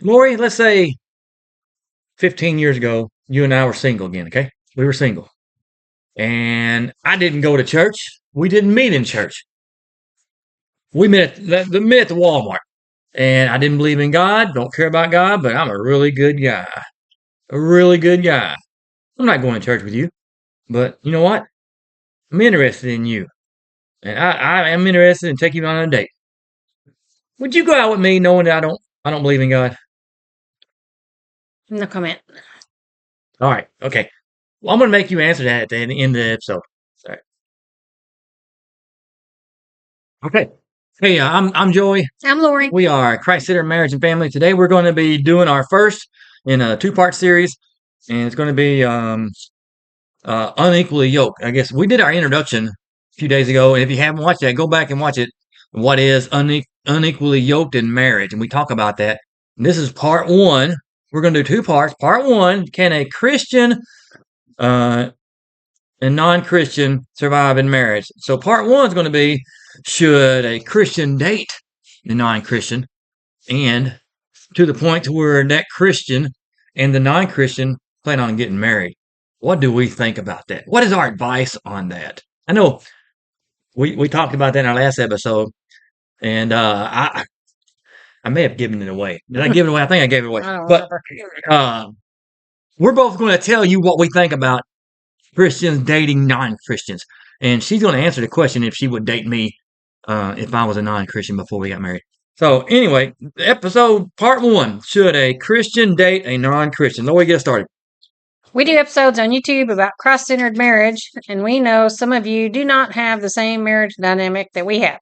Lori, let's say 15 years ago, you and I were single again, okay? We were single. And I didn't go to church. We didn't meet in church. We met at the Walmart. And I didn't believe in God, don't care about God, but I'm a really good guy. A really good guy. I'm not going to church with you. But you know what? I'm interested in you. And I am interested in taking you on a date. Would you go out with me knowing that I don't believe in God? No comment. All right, okay. Well, I'm gonna make you answer that at the end of the episode. All right. Okay. Hey, I'm Joey. I'm Lori. We are Christ Center Marriage and Family. Today we're going to be doing our first in a two-part series, and it's going to be unequally yoked. I guess we did our introduction a few days ago, and if you haven't watched that, go back and watch it. What is unequally yoked in marriage? And we talk about that. And this is part one. We're going to do two parts. Part one: Can a Christian uh, and non-Christian survive in marriage? So part one is going to be: Should a Christian date a non-Christian? And to the point to where that Christian and the non-Christian plan on getting married. What do we think about that? What is our advice on that? I know we talked about that in our last episode, and I may have given it away. Did I give it away? I think I gave it away. I don't But remember. we're both going to tell you what we think about Christians dating non-Christians, and she's going to answer the question if she would date me if I was a non-Christian before we got married. So anyway, episode part one: Should a Christian date a non-Christian? Lori, get started. We do episodes on YouTube about cross-centered marriage, and we know some of you do not have the same marriage dynamic that we have.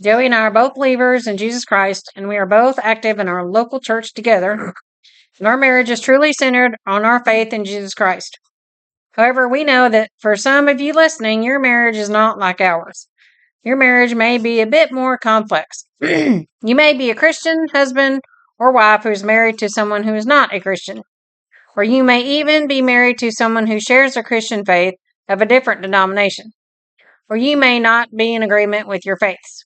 Joey and I are both believers in Jesus Christ, and we are both active in our local church together. And our marriage is truly centered on our faith in Jesus Christ. However, we know that for some of you listening, your marriage is not like ours. Your marriage may be a bit more complex. You may be a Christian husband or wife who is married to someone who is not a Christian. Or you may even be married to someone who shares a Christian faith of a different denomination. Or you may not be in agreement with your faiths.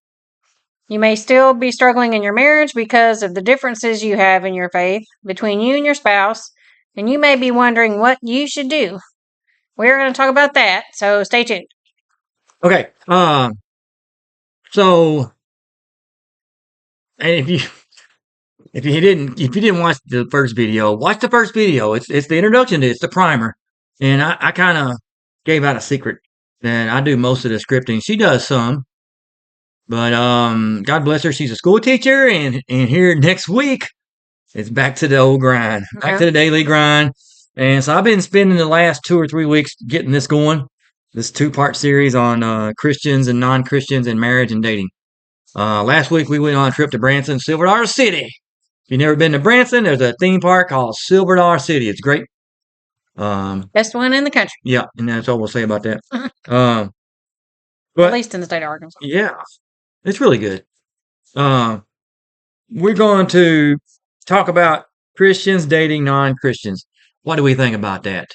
You may still be struggling in your marriage because of the differences you have in your faith between you and your spouse, and you may be wondering what you should do. We're going to talk about that, so stay tuned. Okay. So, and if you didn't watch the first video, watch the first video. It's the introduction to it. It's the primer, and I kind of gave out a secret that I do most of the scripting. She does some, but God bless her. She's a school teacher, and here next week it's back to the old grind, back to the daily grind. And so I've been spending the last 2 or 3 weeks getting this going. This two-part series on Christians and non-Christians and marriage and dating. Last week we went on a trip to Branson, Silver Dollar City. If you've never been to Branson, there's a theme park called Silver Dollar City. It's great. Best one in the country. Yeah, and that's all we'll say about that. At But least in the state of Arkansas. yeah, it's really good. We're going to talk about Christians dating non-Christians. What do we think about that?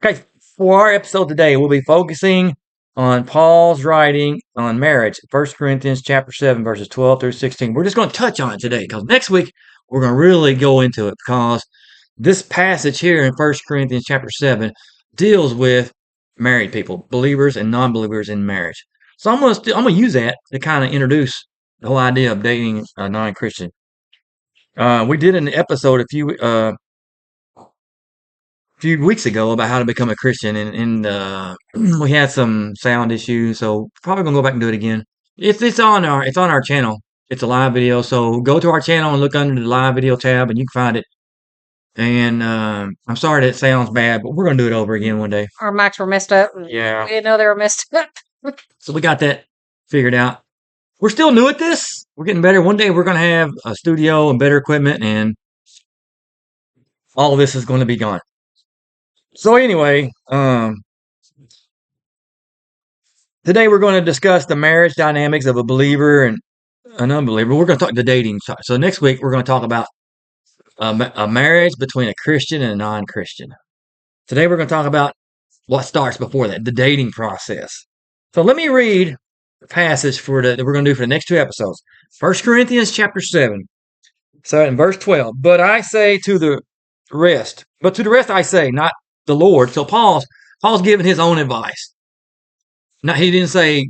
Okay, for our episode today, we'll be focusing on Paul's writing on marriage, 1 Corinthians chapter 7, verses 12 through 16. We're just going to touch on it today because next week we're going to really go into it because this passage here in 1 Corinthians chapter 7 deals with married people, believers and non-believers in marriage. So I'm going to use that to kind of introduce the whole idea of dating a non-Christian. We did an episode a few weeks ago about how to become a Christian, and we had some sound issues, so probably gonna go back and do it again. It's on our channel. It's a live video, so go to our channel and look under the live video tab, and you can find it. And I'm sorry that it sounds bad, but we're gonna do it over again one day. Our mics were messed up. Yeah. We didn't know they were messed up. So we got that figured out. We're still new at this. We're getting better. One day we're gonna have a studio and better equipment, and all of this is going to be gone. So anyway, today we're going to discuss the marriage dynamics of a believer and an unbeliever. We're going to talk the dating side. So next week we're going to talk about a marriage between a Christian and a non-Christian. Today we're going to talk about what starts before that, the dating process. So let me read passage that we're going to do for the next 2 episodes. 1 Corinthians chapter 7. So in verse 12, but to the rest I say, not the Lord. So Paul's giving his own advice. Now, he didn't say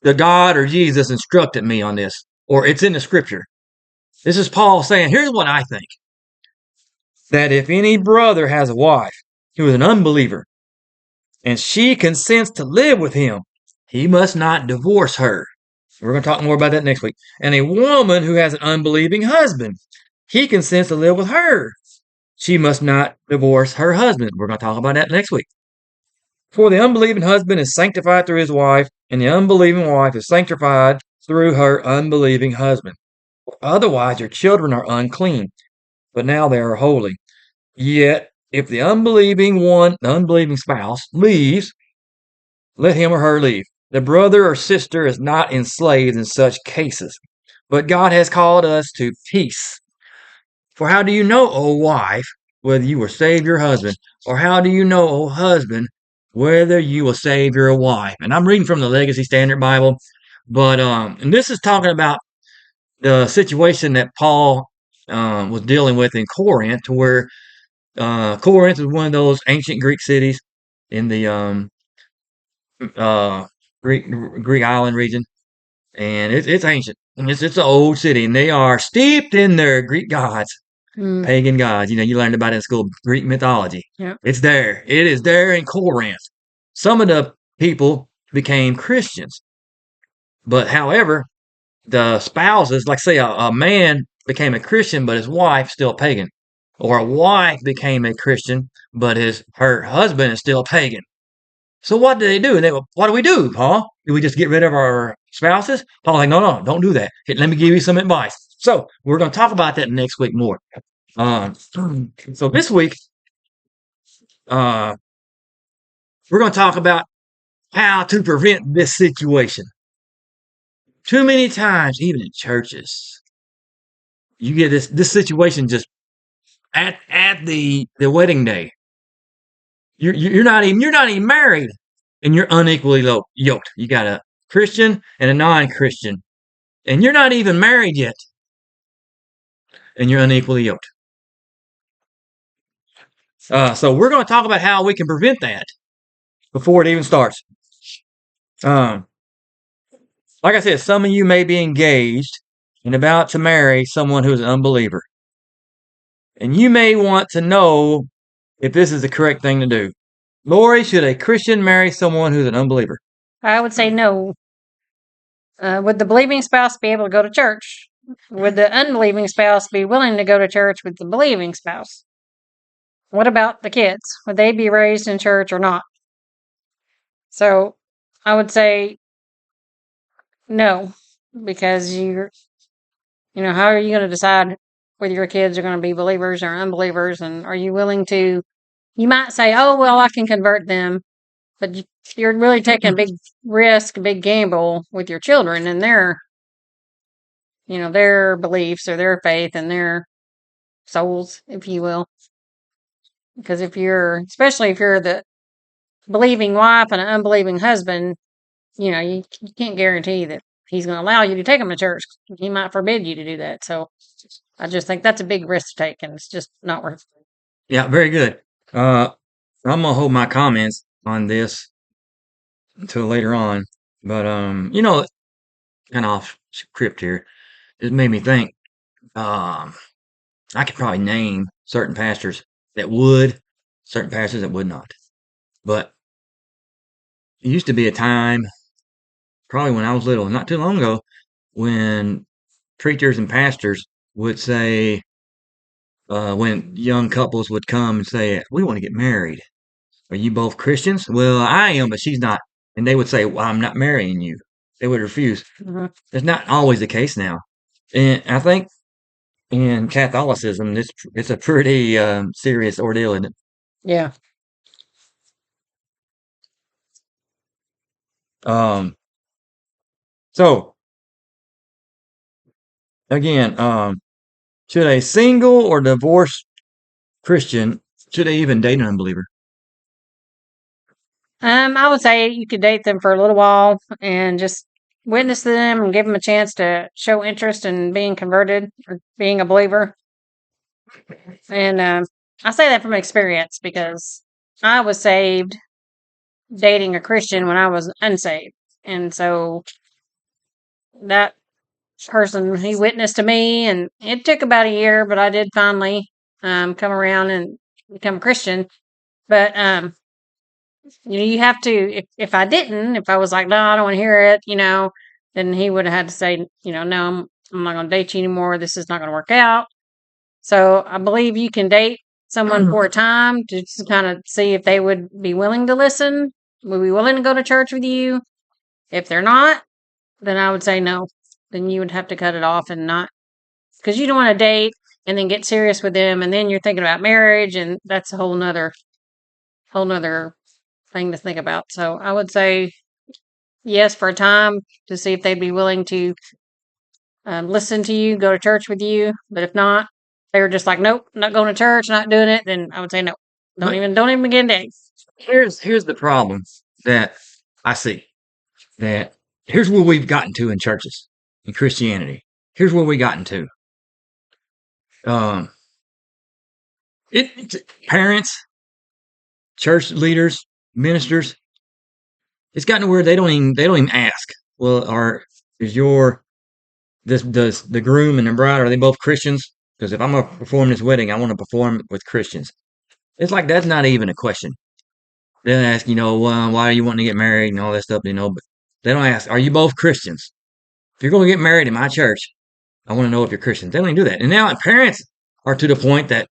the God or Jesus instructed me on this, or it's in the scripture. This is Paul saying, here's what I think. That if any brother has a wife who is an unbeliever, and she consents to live with him, he must not divorce her. We're going to talk more about that next week. And a woman who has an unbelieving husband, he consents to live with her. She must not divorce her husband. We're going to talk about that next week. For the unbelieving husband is sanctified through his wife, and the unbelieving wife is sanctified through her unbelieving husband. Otherwise, your children are unclean, but now they are holy. Yet, if the unbelieving spouse, leaves, let him or her leave. The brother or sister is not enslaved in such cases, but God has called us to peace. For how do you know, O wife, whether you will save your husband? Or how do you know, O husband, whether you will save your wife? And I'm reading from the Legacy Standard Bible, but and this is talking about the situation that Paul was dealing with in Corinth, to where Corinth was one of those ancient Greek cities in the Greek island region, and it's ancient. It's an old city, and they are steeped in their Greek gods, pagan gods. You learned about it in school, Greek mythology. Yeah. It's there. It is there in Corinth. Some of the people became Christians, but however, the spouses, like say a man became a Christian, but his wife still pagan, or a wife became a Christian, but her husband is still pagan. So what do they do? What do we do, Paul? Do we just get rid of our spouses? Paul's like, no, don't do that. Let me give you some advice. So we're going to talk about that next week more. So this week, we're going to talk about how to prevent this situation. Too many times, even in churches, you get this situation just at the wedding day. You're not even married, and you're unequally yoked. You got a Christian and a non-Christian, and you're not even married yet, and you're unequally yoked. So we're going to talk about how we can prevent that before it even starts. Like I said, some of you may be engaged and about to marry someone who is an unbeliever, and you may want to know if this is the correct thing to do. Lori, should a Christian marry someone who's an unbeliever? I would say no. Would the believing spouse be able to go to church? Would the unbelieving spouse be willing to go to church with the believing spouse? What about the kids? Would they be raised in church or not? So I would say no, because how are you going to decide whether your kids are going to be believers or unbelievers? And are you willing to, you might say, oh, well, I can convert them, but you're really taking a big risk, a big gamble with your children and their beliefs or their faith and their souls, if you will. Because especially if you're the believing wife and an unbelieving husband, you can't guarantee that he's going to allow you to take them to church. He might forbid you to do that. So I just think that's a big risk to take, and it's just not worth it. Yeah, very good. I'm going to hold my comments on this until later on. But, kind of off script here, it made me think, I could probably name certain pastors that would, certain pastors that would not. But it used to be a time, probably when I was little, not too long ago, when preachers and pastors would say, when young couples would come and say, we want to get married. Are you both Christians? Well, I am, but she's not. And they would say, well, I'm not marrying you. They would refuse. Mm-hmm. It's not always the case now. And I think in Catholicism, it's a pretty serious ordeal, isn't it? Yeah. So, again, should a single or divorced Christian, should they even date an unbeliever? I would say you could date them for a little while and just, witness to them and give them a chance to show interest in being converted or being a believer. And I say that from experience because I was saved dating a Christian when I was unsaved. And so that person, he witnessed to me, and it took about a year, but I did finally come around and become a Christian. But you have to, if I didn't, if I was like, no, I don't want to hear it, then he would have had to say, no, I'm not going to date you anymore. This is not going to work out. So I believe you can date someone for a time to just kind of see if they would be willing to listen, would be willing to go to church with you. If they're not, then I would say no. Then you would have to cut it off and not, because you don't want to date and then get serious with them, and then you're thinking about marriage, and that's a whole nother thing to think about. So I would say yes for a time to see if they'd be willing to listen to you, go to church with you. But if not, they were just like, nope, not going to church, not doing it, then I would say no. Don't even begin dating. Here's the problem that I see. That here's where we've gotten to in churches, in Christianity. Here's where we've gotten to. Parents, church leaders, ministers, it's gotten to where they don't even ask. Well, is the groom and the bride, are they both Christians? Because if I'm gonna perform this wedding, I want to perform with Christians. It's like that's not even a question. They don't ask, why are you wanting to get married and all that stuff, but they don't ask, are you both Christians? If you're going to get married in my church, I want to know if you're Christians. They don't even do that. And now parents are to the point that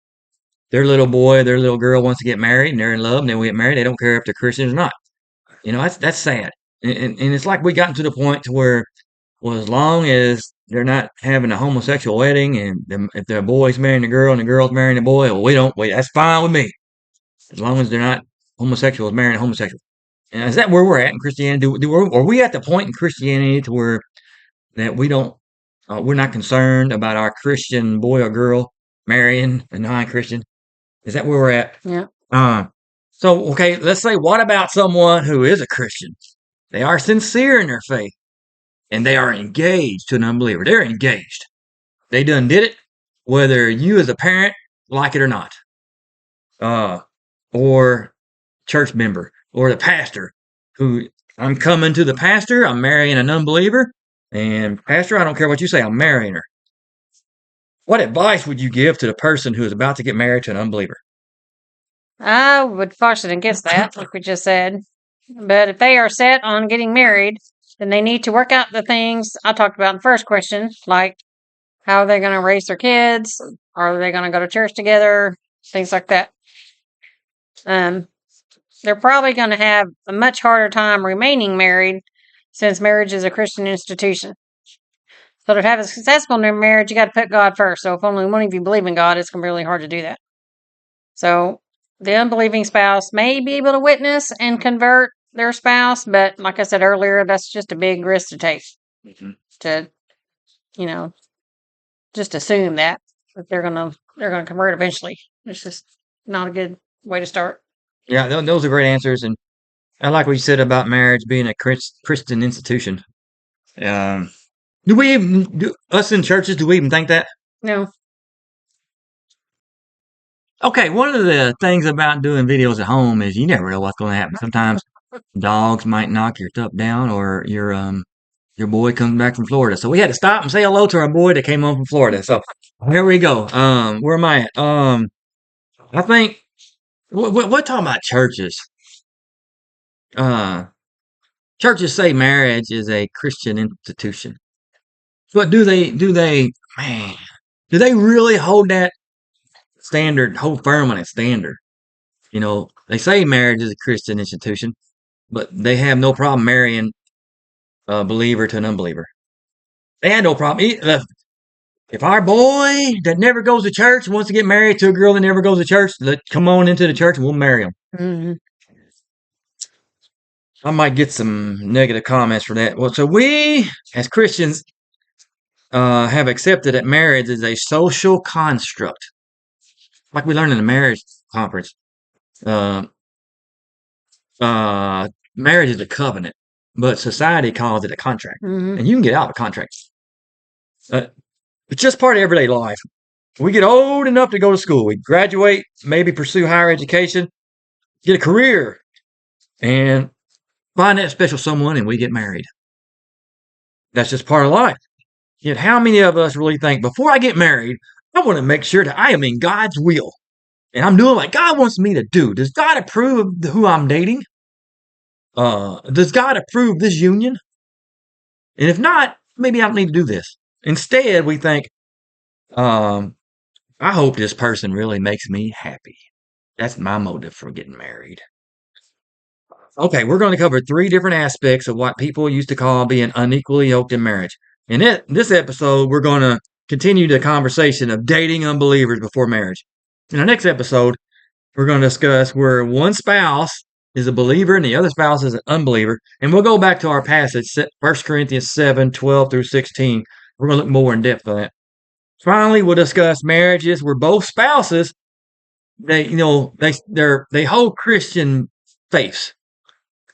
their little boy, their little girl wants to get married and they're in love and they will get married. They don't care if they're Christians or not. That's sad. And it's like we gotten to the point to where, well, as long as they're not having a homosexual wedding and if the boy's marrying the girl and the girl's marrying the boy, well, that's fine with me. As long as they're not homosexuals marrying a homosexual. And is that where we're at in Christianity? Are we at the point in Christianity to where that we're not concerned about our Christian boy or girl marrying a non-Christian? Is that where we're at? Yeah. So, okay, let's say, what about someone who is a Christian? They are sincere in their faith, and they are engaged to an unbeliever. They're engaged. They done did it, whether you as a parent like it or not. Or church member, or the pastor, who I'm coming to the pastor, I'm marrying an unbeliever, and pastor, I don't care what you say, I'm marrying her. What advice would you give to the person who is about to get married to an unbeliever? I would caution against that, like we just said. But if they are set on getting married, then they need to work out the things I talked about in the first question, like how are they going to raise their kids? Are they going to go to church together? Things like that. They're probably going to have a much harder time remaining married since marriage is a Christian institution. So to have a successful marriage, you got to put God first. So if only one of you believe in God, it's going to be really hard to do that. So the unbelieving spouse may be able to witness and convert their spouse, but like I said earlier, that's just a big risk to take. Mm-hmm. To, just assume that they're gonna convert eventually. It's just not a good way to start. Yeah, those are great answers, and I like what you said about marriage being a Christian institution. Do we even, us in churches, do we even think that? No. Okay, one of the things about doing videos at home is you never know what's going to happen. Sometimes dogs might knock your stuff down, or your boy comes back from Florida. So we had to stop and say hello to our boy that came home from Florida. So here we go. Where am I at? I think we're talking about churches. Churches say marriage is a Christian institution, but do they really hold that standard, hold firm on that standard? They say marriage is a Christian institution, but they have no problem marrying a believer to an unbeliever. They had no problem. If our boy that never goes to church wants to get married to a girl that never goes to church, come on into the church and we'll marry him. Mm-hmm. I might get some negative comments for that. Well, so we, as Christians, have accepted that marriage is a social construct. Like we learned in the marriage conference. Marriage is a covenant. but society calls it a contract. Hmm. And you can get out of a contract. It's just part of everyday life. We get old enough to go to school. We graduate, maybe pursue higher education, get a career, and find that special someone, and we get married. That's just part of life. Yet, how many of us really think, before I get married, I want to make sure that I am in God's will and I'm doing what God wants me to do? Does God approve of who I'm dating? Does God approve this union? And if not, maybe I don't need to do this. Instead, we think, um, I hope this person really makes me happy. That's my motive for getting married. Okay, we're going to cover three different aspects of what people used to call being unequally yoked in marriage. In this episode, we're going to continue the conversation of dating unbelievers before marriage. In our next episode, we're going to discuss where one spouse is a believer and the other spouse is an unbeliever. And we'll go back to our passage, 1 Corinthians 7:12 through 16. We're going to look more in depth on that. Finally, we'll discuss marriages where both spouses, they hold Christian faiths.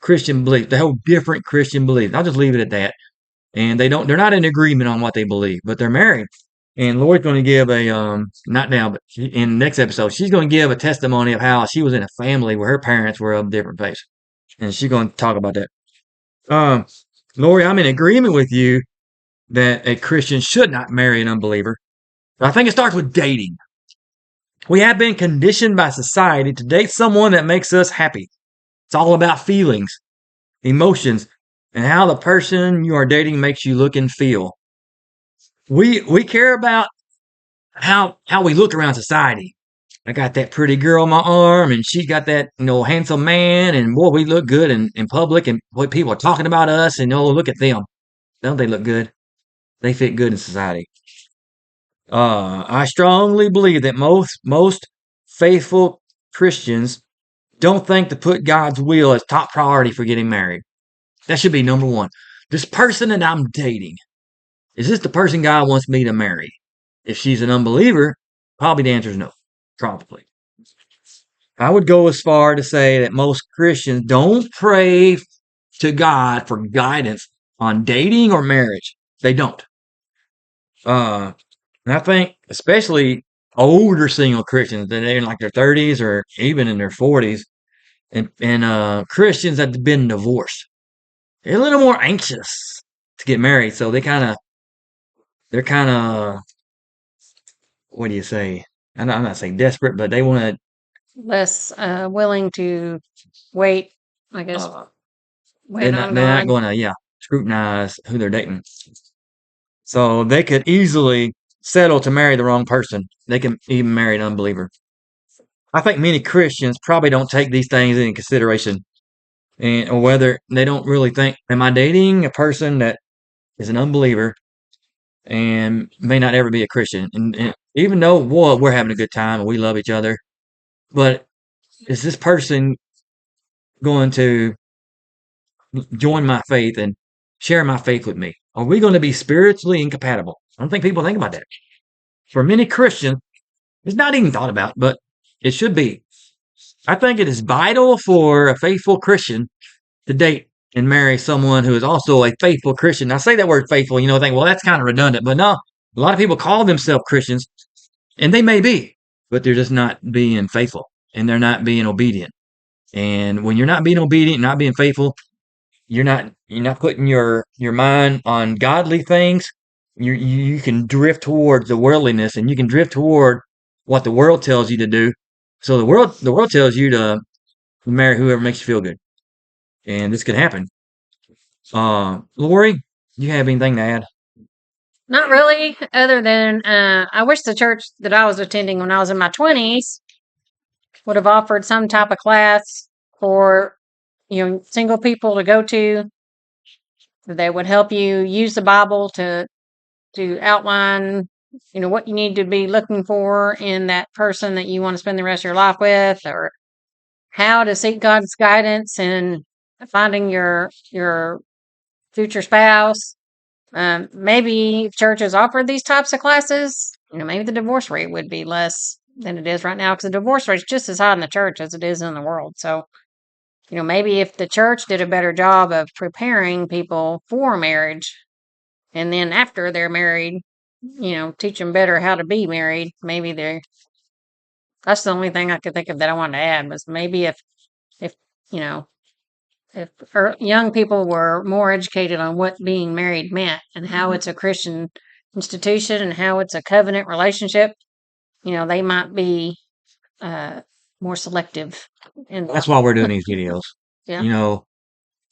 Christian belief. They hold different Christian beliefs. I'll just leave it at that. And they're not in agreement on what they believe, but they're married. And Lori's going to give not now, but in the next episode, she's going to give a testimony of how she was in a family where her parents were of different faiths. And she's going to talk about that. Lori, I'm in agreement with you that a Christian should not marry an unbeliever. But I think it starts with dating. We have been conditioned by society to date someone that makes us happy. It's all about feelings, emotions, and how the person you are dating makes you look and feel. We care about how we look around society. I got that pretty girl on my arm, and she got that handsome man, and boy, we look good in public, and boy, people are talking about us, and look at them. Don't they look good? They fit good in society. I strongly believe that most faithful Christians don't think to put God's will as top priority for getting married. That should be number one. This person that I'm dating, is this the person God wants me to marry? If she's an unbeliever, probably the answer is no. Probably. I would go as far to say that most Christians don't pray to God for guidance on dating or marriage. They don't. And I think especially older single Christians, that they're in like their 30s or even in their 40s, and Christians that have been divorced, they're a little more anxious to get married. So they're kind of, what do you say? I'm not saying desperate, but they want Less willing to wait, I to. guess, They're wait not. on They're not God. going to. Scrutinize who they're dating. So they could easily settle to marry the wrong person. They can even marry an unbeliever. I think many Christians probably don't take these things into consideration, or whether they don't really think, am I dating a person that is an unbeliever and may not ever be a Christian? And even though we're having a good time and we love each other, but is this person going to join my faith and share my faith with me? Are we going to be spiritually incompatible? I don't think people think about that. For many Christians, it's not even thought about, but it should be. I think it is vital for a faithful Christian to date and marry someone who is also a faithful Christian. I say that word faithful, think, well, that's kind of redundant, but no, a lot of people call themselves Christians, and they may be, but they're just not being faithful and they're not being obedient. And when you're not being obedient, not being faithful, you're not putting your mind on godly things. You can drift towards the worldliness, and you can drift toward what the world tells you to do. So the world tells you to marry whoever makes you feel good, and this can happen. Lori, do you have anything to add? Not really, other than I wish the church that I was attending when I was in my 20s would have offered some type of class for single people to go to. They would help you use the Bible to outline what you need to be looking for in that person that you want to spend the rest of your life with, or how to seek God's guidance in finding your future spouse. Maybe if churches offered these types of classes, maybe the divorce rate would be less than it is right now, because the divorce rate is just as high in the church as it is in the world. So maybe if the church did a better job of preparing people for marriage, and then after they're married, teach them better how to be married, maybe that's the only thing I could think of that I wanted to add was maybe if, you know, if young people were more educated on what being married meant and how it's a Christian institution and how it's a covenant relationship, they might be more selective. That's why we're doing these videos. Yeah.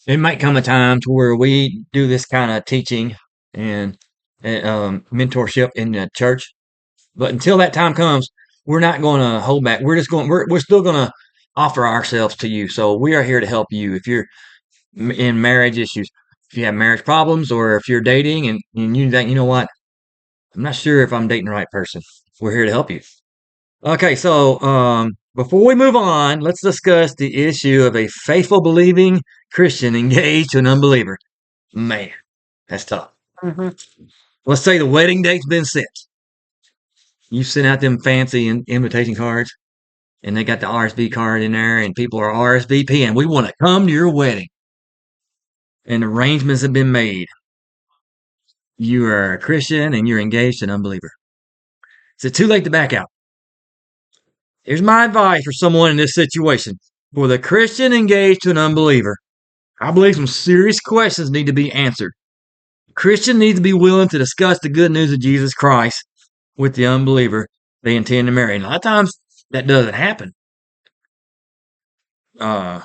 It might come a time to where we do this kind of teaching and mentorship in the church. But until that time comes, we're not going to hold back. We're still going to offer ourselves to you. So we are here to help you. If you're in marriage issues, if you have marriage problems, or if you're dating and you think, you know what, I'm not sure if I'm dating the right person, we're here to help you. Okay, so before we move on, let's discuss the issue of a faithful, believing Christian engaged to an unbeliever. Man, that's tough. Mm-hmm. Let's say the wedding date's been set. You sent out them fancy invitation cards, and they got the RSV card in there, and people are RSVPing. We want to come to your wedding. And arrangements have been made. You are a Christian, and you're engaged to an unbeliever. Is it too late to back out? Here's my advice for someone in this situation. For the Christian engaged to an unbeliever, I believe some serious questions need to be answered. The Christian needs to be willing to discuss the good news of Jesus Christ with the unbeliever they intend to marry. And a lot of times that doesn't happen. I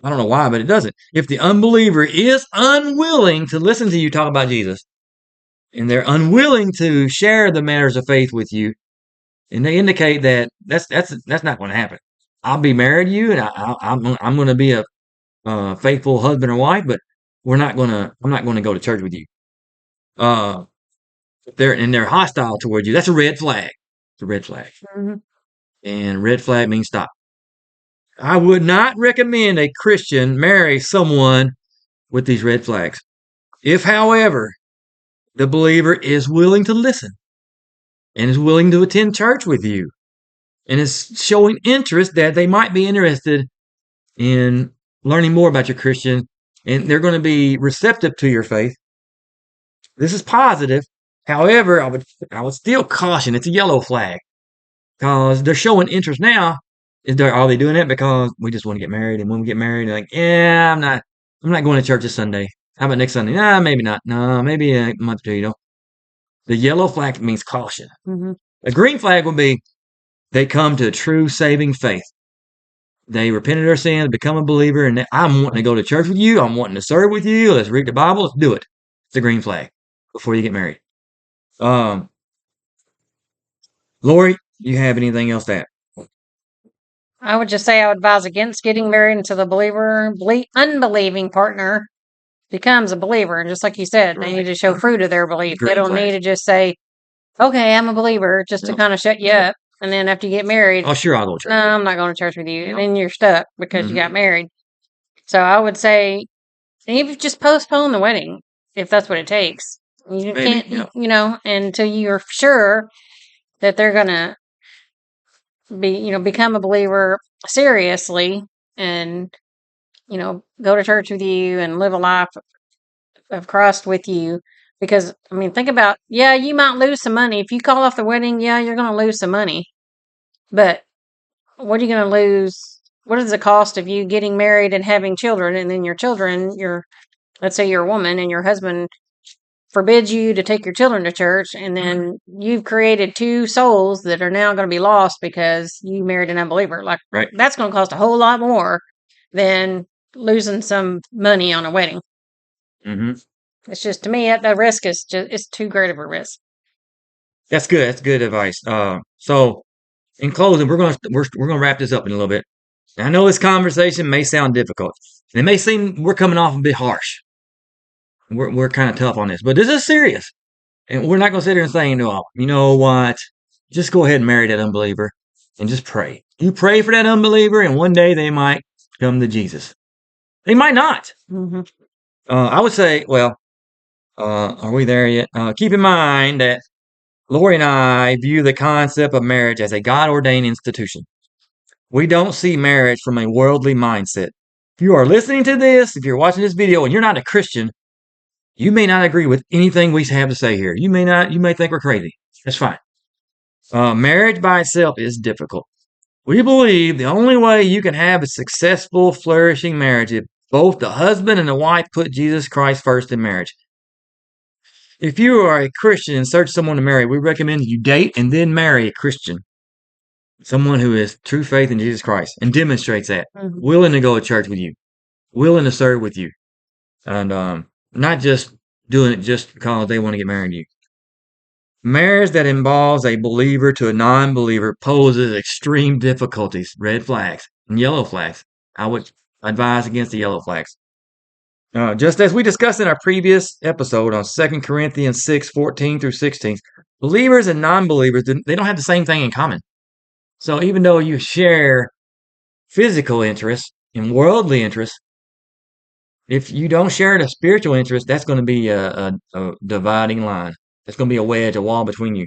don't know why, but it doesn't. If the unbeliever is unwilling to listen to you talk about Jesus, and they're unwilling to share the matters of faith with you, and they indicate that that's not going to happen. I'll be married to you, and I'm going to be a faithful husband or wife, but I'm not going to go to church with you. They're hostile towards you. That's a red flag. It's a red flag. Mm-hmm. And red flag means stop. I would not recommend a Christian marry someone with these red flags. If, however, the believer is willing to listen and is willing to attend church with you and is showing interest that they might be interested in learning more about your Christian, and they're going to be receptive to your faith, this is positive. However, I would still caution, it's a yellow flag, because they're showing interest now. Are they doing it because we just want to get married? And when we get married, they're like, yeah, I'm not going to church this Sunday. How about next Sunday? Nah, maybe not. No, maybe a month or two. The yellow flag means caution. Mm-hmm. A green flag would be they come to a true saving faith. They repent of their sins, become a believer, and I'm wanting to go to church with you. I'm wanting to serve with you. Let's read the Bible. Let's do it. It's a green flag before you get married. Lori, you have anything else to add? I would just say I would advise against getting married until the unbelieving partner becomes a believer. And just like you said, they need to show fruit of their belief. They don't need to just say, okay, I'm a believer, just to kind of shut you up. And then after you get married, oh, sure, I'll go to church. No, I'm not going to church with you. And then you're stuck because you got married. So I would say, even just postpone the wedding if that's what it takes. You can't, until you're sure that they're going to become a believer seriously and, go to church with you and live a life of Christ with you. Because, think about, you might lose some money. If you call off the wedding, you're going to lose some money. But what are you going to lose? What is the cost of you getting married and having children? And then your children, let's say you're a woman and your husband forbids you to take your children to church. And then you've created two souls that are now going to be lost because you married an unbeliever. Right. That's going to cost a whole lot more than losing some money on a wedding. Mm-hmm. It's just, to me, the risk is it's too great of a risk. That's good. That's good advice. So in closing, we're gonna wrap this up in a little bit. And I know this conversation may sound difficult. It may seem we're coming off a bit harsh. We're kind of tough on this, but this is serious, and we're not gonna sit here and say, no, you know what? Just go ahead and marry that unbeliever, and just pray. You pray for that unbeliever, and one day they might come to Jesus. They might not. Mm-hmm. I would say, well, are we there yet? Keep in mind that Lori and I view the concept of marriage as a God-ordained institution. We don't see marriage from a worldly mindset. If you are listening to this, if you're watching this video and you're not a Christian, you may not agree with anything we have to say here. You may think we're crazy. That's fine. Marriage by itself is difficult. We believe the only way you can have a successful, flourishing marriage is both the husband and the wife put Jesus Christ first in marriage. If you are a Christian and search someone to marry, we recommend you date and then marry a Christian. Someone who has true faith in Jesus Christ and demonstrates that. Willing to go to church with you. Willing to serve with you. And not just doing it just because they want to get married to you. Marriage that involves a believer to a non-believer poses extreme difficulties, red flags, and yellow flags. I would advise against the yellow flags. Just as we discussed in our previous episode on 2 Corinthians 6:14 through 16, believers and non-believers, they don't have the same thing in common. So even though you share physical interests and worldly interests, if you don't share the spiritual interest, that's going to be a dividing line. It's going to be a wedge, a wall between you.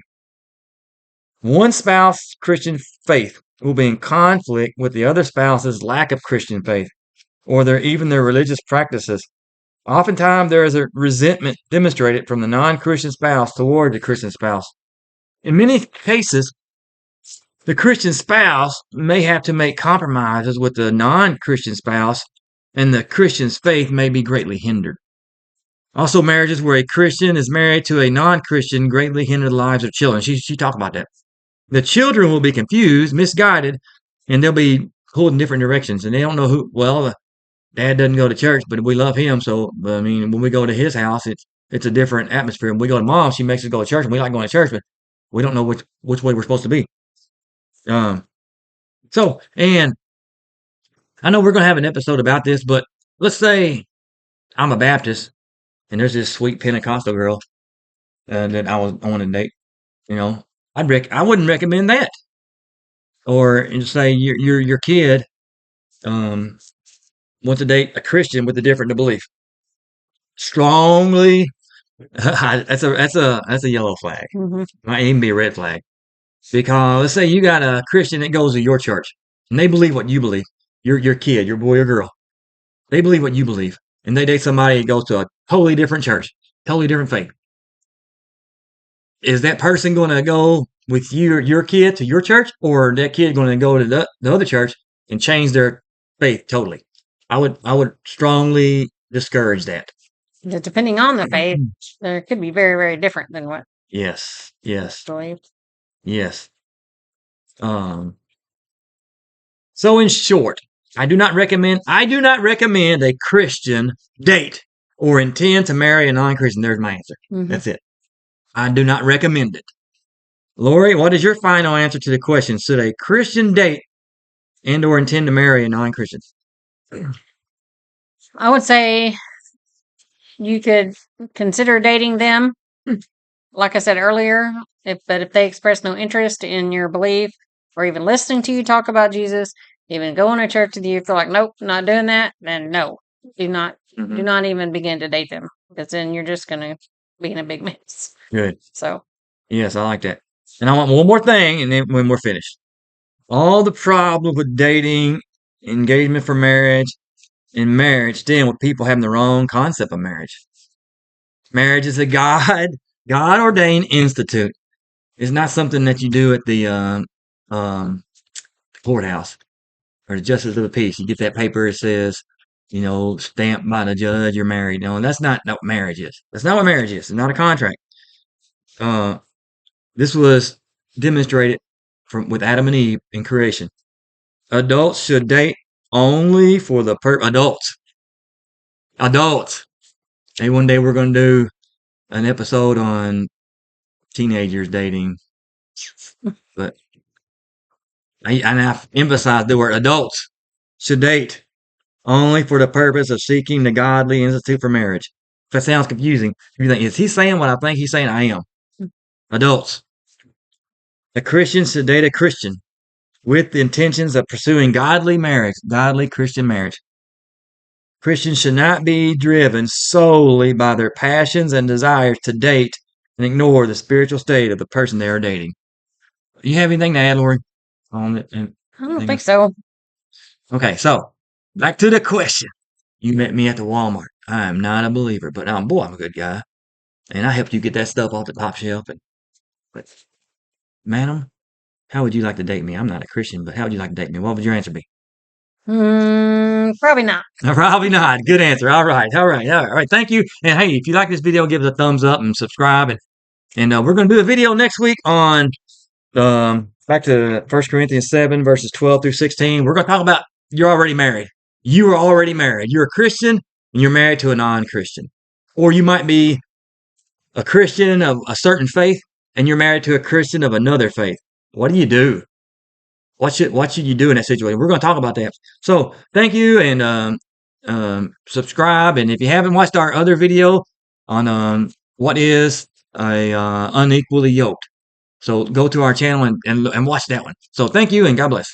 One spouse's Christian faith will be in conflict with the other spouse's lack of Christian faith, or even their religious practices. Oftentimes, there is a resentment demonstrated from the non-Christian spouse toward the Christian spouse. In many cases, the Christian spouse may have to make compromises with the non-Christian spouse, and the Christian's faith may be greatly hindered. Also, marriages where a Christian is married to a non-Christian greatly hinder the lives of children. She talked about that. The children will be confused, misguided, and they'll be pulled in different directions, and they don't know who. Well, Dad doesn't go to church, but we love him. So, I mean, when we go to his house, it's a different atmosphere. When we go to Mom, she makes us go to church, and we like going to church, but we don't know which way we're supposed to be. And I know we're going to have an episode about this, but let's say I'm a Baptist, and there's this sweet Pentecostal girl that I want to date. You know, I wouldn't recommend that. Or say your kid wants to date a Christian with a different belief. Strongly, that's a yellow flag. Might even be a red flag. Because let's say you got a Christian that goes to your church, and they believe what you believe. Your kid, your boy or girl, they believe what you believe, and they date somebody that goes to a totally different church, totally different faith. Is that person going to go with your kid to your church, or that kid going to go to the other church and change their faith totally? I would strongly discourage that. Depending on the faith, there could be very, very different than what. Yes. Believed. Yes. So in short, I do not recommend a Christian date or intend to marry a non-Christian. There's my answer. That's it. I do not recommend it. Lori, what is your final answer to the question? Should a Christian date and or intend to marry a non-Christian? I would say you could consider dating them. Like I said earlier, if they express no interest in your belief or even listening to you talk about Jesus, even going to church with you, feel like, nope, not doing that, then no. Do not even begin to date them, because then you're just going to be in a big mess. Good. So. Yes, I like that. And I want one more thing, and then when we're finished. All the problem with dating, engagement for marriage, and marriage stem with people having the wrong concept of marriage. Marriage is a God-ordained institute. It's not something that you do at the courthouse or the justice of the peace. You get that paper that says, stamped by the judge, you're married. No, that's not what marriage is. That's not what marriage is. It's not a contract. This was demonstrated with Adam and Eve in creation. Adults should date only for the adults. Maybe one day we're going to do an episode on teenagers dating, but I've emphasized the word adults should date only for the purpose of seeking the godly institute for marriage. If that sounds confusing, you think, is he saying what I think he's saying? I am. Adults. A Christian should date a Christian with the intentions of pursuing godly marriage, godly Christian marriage. Christians should not be driven solely by their passions and desires to date and ignore the spiritual state of the person they are dating. You have anything to add, Lori? On it? I don't think so. Okay, so back to the question. You met me at the Walmart. I am not a believer, but boy, I'm a good guy. And I helped you get that stuff off the top shelf. But, madam, how would you like to date me? I'm not a Christian, but how would you like to date me? What would your answer be? Probably not. Probably not. Good answer. All right. All right. All right. Thank you. And hey, if you like this video, give us a thumbs up and subscribe. And we're going to do a video next week on back to 1 Corinthians 7, verses 12 through 16. We're going to talk about you're already married. You are already married. You're a Christian and you're married to a non-Christian. Or you might be a Christian of a certain faith and you're married to a Christian of another faith. What do you do? What should you do in that situation? We're going to talk about that. So thank you, and subscribe. And if you haven't watched our other video on what is a unequally yoked, so go to our channel and watch that one. So thank you, and God bless.